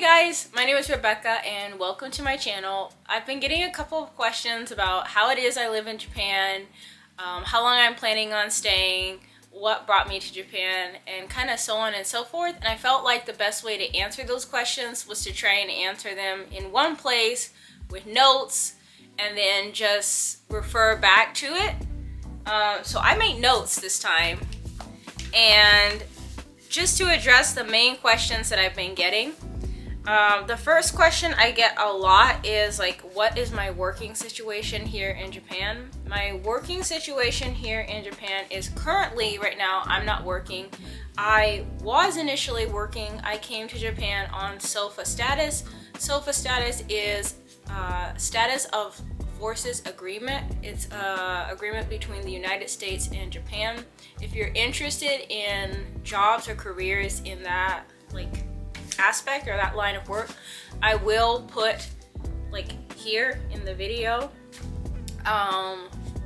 guys, my name is Rebecca and welcome to my channel. I've been getting a couple of questions about how it is I live in Japan, how long I'm planning on staying, what brought me to Japan, and kind of so on and so forth. And I felt like the best way to answer those questions was to try and answer them in one place with notes and then just refer back to it. So I made notes this time, and just to address the main questions that I've been getting. The first question I get a lot is like, what is my working situation here in Japan? My working situation here in Japan is currently, right now, I'm not working. I was initially working. I came to Japan on SOFA status. SOFA status is status of forces agreement. It's an agreement between the United States and Japan. If you're interested in jobs or careers in that aspect or that line of work, I will put here in the video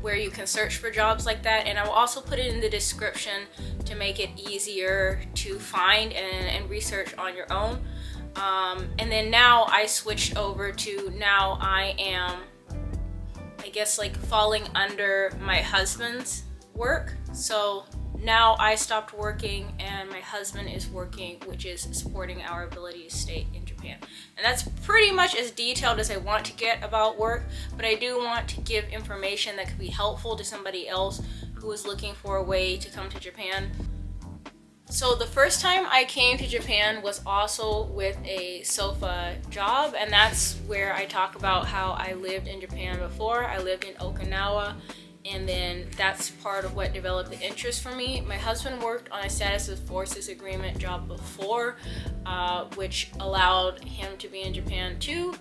where you can search for jobs like that, and I will also put it in the description to make it easier to find and research on your own. And then now I switched over to, now I am, I guess, falling under my husband's work. So now I stopped working and my husband is working, which is supporting our ability to stay in Japan. And that's pretty much as detailed as I want to get about work, but I do want to give information that could be helpful to somebody else who is looking for a way to come to Japan. So the first time I came to Japan was also with a SOFA job, and that's where I talk about how I lived in Japan before. I lived in Okinawa, and then that's part of what developed the interest for me. My husband worked on a status of forces agreement job before, which allowed him to be in Japan too,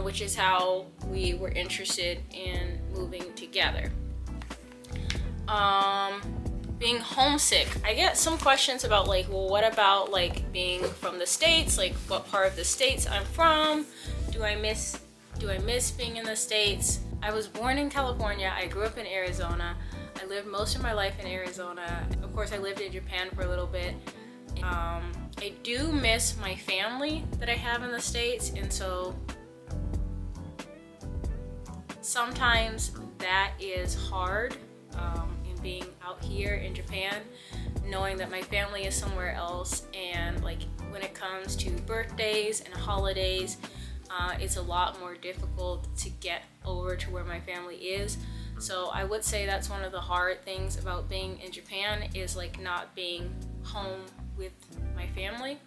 which is how we were interested in moving together. Being homesick. I get some questions about well, what about being from the States? What part of the States I'm from? Do I miss being in the States? I was born in California. I grew up in Arizona. I lived most of my life in Arizona. Of course, I lived in Japan for a little bit. I do miss my family that I have in the States, and so sometimes that is hard in being out here in Japan, knowing that my family is somewhere else, and when it comes to birthdays and holidays, it's a lot more difficult to get over to where my family is. So I would say that's one of the hard things about being in Japan, is not being home with my family.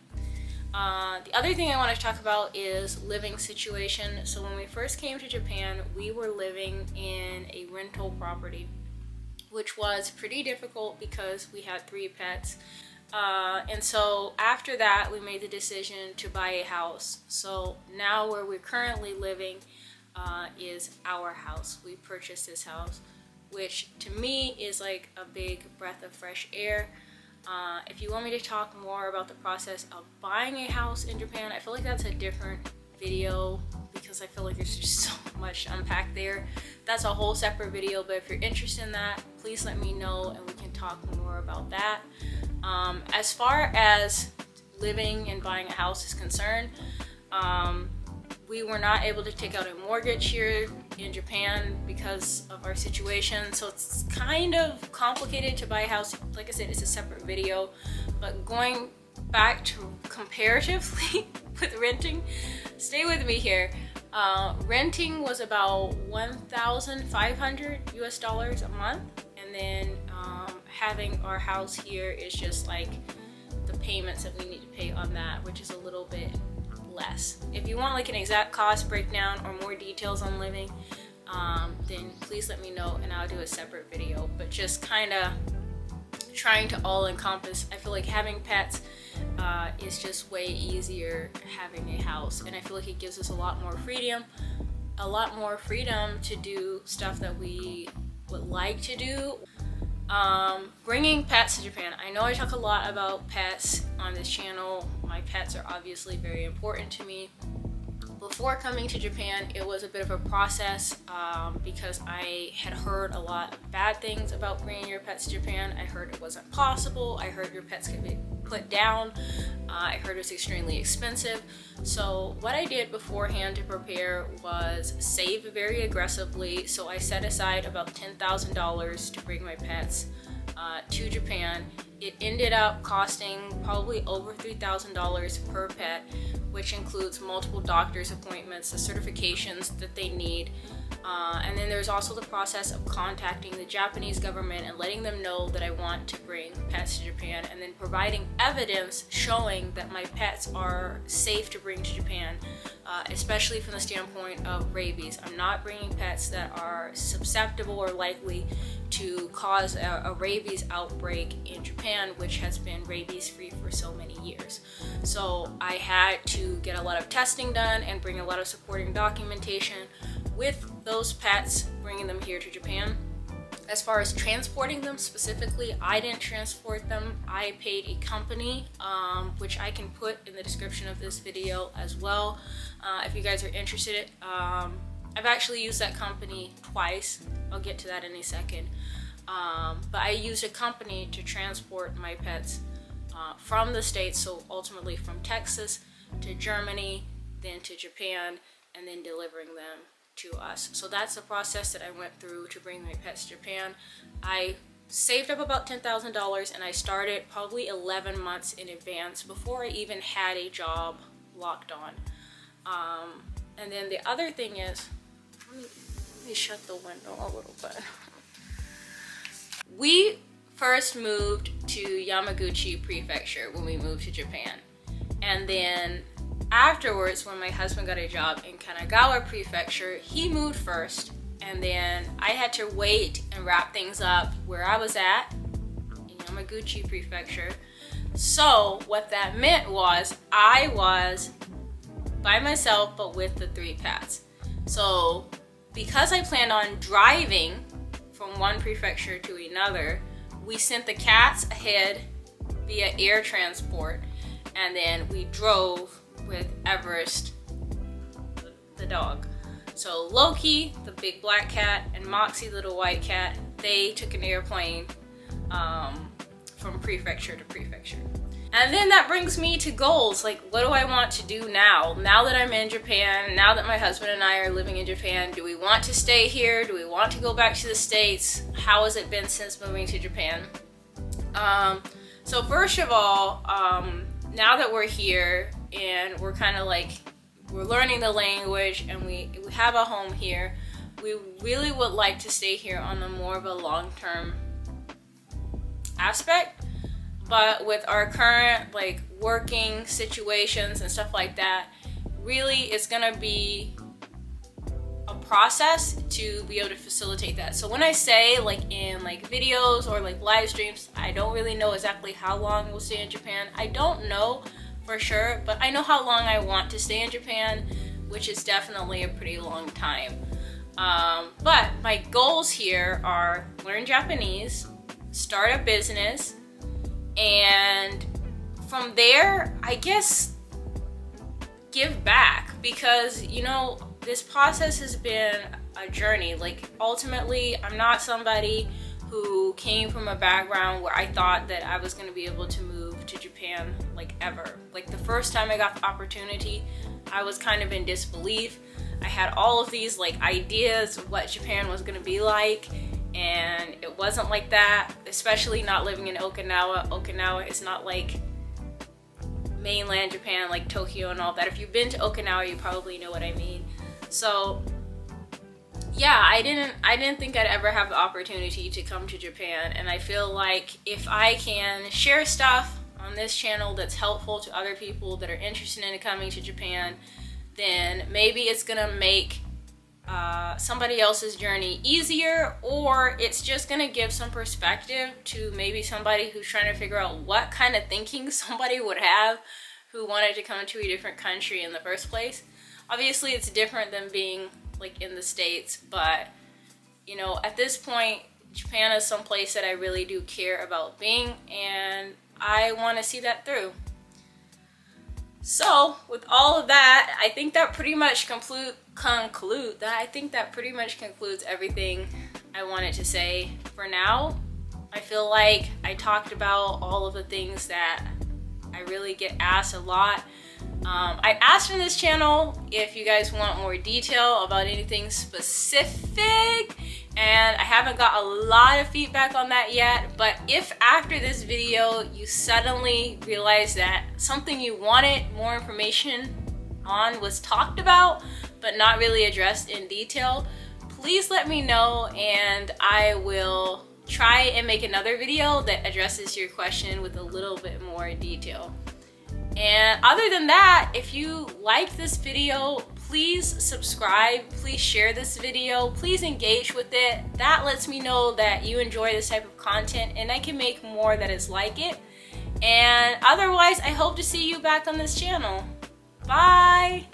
The other thing I want to talk about is living situation. So when we first came to Japan, we were living in a rental property, which was pretty difficult because we had 3 pets. And so after that, we made the decision to buy a house. So now where we're currently living is our house. We purchased this house, which to me is a big breath of fresh air. If you want me to talk more about the process of buying a house in Japan, I feel like that's a different video because I feel like there's just so much to unpack there. That's a whole separate video, but if you're interested in that, please let me know and we can talk more about that. As far as living and buying a house is concerned, we were not able to take out a mortgage here in Japan because of our situation, so it's kind of complicated to buy a house. Like I said, it's a separate video, but going back to comparatively with renting, stay with me here. Renting was about $1,500 US a month, and then having our house here is just the payments that we need to pay on that, which is a little bit less. If you want an exact cost breakdown or more details on living, then please let me know and I'll do a separate video. But just kind of trying to all encompass, I feel like having pets is just way easier having a house, and I feel like it gives us a lot more freedom to do stuff that we would like to do. Bringing pets to Japan. I know I talk a lot about pets on this channel. My pets are obviously very important to me, Before coming to Japan, it was a bit of a process because I had heard a lot of bad things about bringing your pets to Japan. I heard it wasn't possible. I heard your pets could be put down. I heard it was extremely expensive. So what I did beforehand to prepare was save very aggressively. So I set aside about $10,000 to bring my pets to Japan. It ended up costing probably over $3,000 per pet, which includes multiple doctor's appointments, the certifications that they need, and then there's also the process of contacting the Japanese government and letting them know that I want to bring pets to Japan, and then providing evidence showing that my pets are safe to bring to Japan, especially from the standpoint of rabies. I'm not bringing pets that are susceptible or likely to cause a rabies outbreak in Japan, which has been rabies free for so many years. So I had to get a lot of testing done and bring a lot of supporting documentation with those pets, bringing them here to Japan. As far as transporting them specifically, I didn't transport them. I paid a company, which I can put in the description of this video as well, if you guys are interested. I've actually used that company twice. I'll get to that in a second. But I used a company to transport my pets from the States, so ultimately from Texas to Germany, then to Japan, and then delivering them to us. So that's the process that I went through to bring my pets to Japan. I saved up about $10,000 and I started probably 11 months in advance before I even had a job locked on. And then the other thing is, let me shut the window a little bit. We first moved to Yamaguchi Prefecture when we moved to Japan. And then afterwards, when my husband got a job in Kanagawa Prefecture, he moved first. And then I had to wait and wrap things up where I was at, in Yamaguchi Prefecture. So what that meant was I was by myself, but with the 3 pets. So because I planned on driving from one prefecture to another, we sent the cats ahead via air transport, and then we drove with Everest, the dog. So Loki, the big black cat, and Moxie, the little white cat, they took an airplane from prefecture to prefecture. And then that brings me to goals. Like, what do I want to do now? Now that I'm in Japan, now that my husband and I are living in Japan, do we want to stay here? Do we want to go back to the States? How has it been since moving to Japan? So first of all, now that we're here and we're kind of like, we're learning the language and we have a home here, we really would like to stay here on a more of a long-term aspect. But with our current like working situations and stuff like that, really it's gonna be a process to be able to facilitate that. So when I say like in like videos or like live streams, I don't really know exactly how long we'll stay in Japan. I don't know for sure, but I know how long I want to stay in Japan, which is definitely a pretty long time. But my goals here are learn Japanese, start a business, and from there, I guess, give back, because, you know, this process has been a journey. Like, ultimately, I'm not somebody who came from a background where I thought that I was going to be able to move to Japan, like, ever. Like, the first time I got the opportunity, I was kind of in disbelief. I had all of these, like, ideas of what Japan was going to be like, and it wasn't like that, especially not living in Okinawa. Okinawa is not like mainland Japan, like Tokyo and all that. If you've been to Okinawa, you probably know what I mean. So yeah, I didn't think I'd ever have the opportunity to come to Japan, and I feel like if I can share stuff on this channel that's helpful to other people that are interested in coming to Japan, then maybe it's gonna make somebody else's journey easier, or it's just gonna give some perspective to maybe somebody who's trying to figure out what kind of thinking somebody would have who wanted to come to a different country in the first place. Obviously it's different than being like in the States, but you know, at this point, Japan is some place that I really do care about being, and I want to see that through. So with all of that, I think that pretty much concludes everything I wanted to say for now. I feel like I talked about all of the things that I really get asked a lot. I asked in this channel if you guys want more detail about anything specific, and I haven't got a lot of feedback on that yet. But if after this video you suddenly realize that something you wanted more information on was talked about but not really addressed in detail, please let me know and I will try and make another video that addresses your question with a little bit more detail. And other than that, if you liked this video, please subscribe, please share this video, please engage with it. That lets me know that you enjoy this type of content and I can make more that is like it. And otherwise, I hope to see you back on this channel. Bye!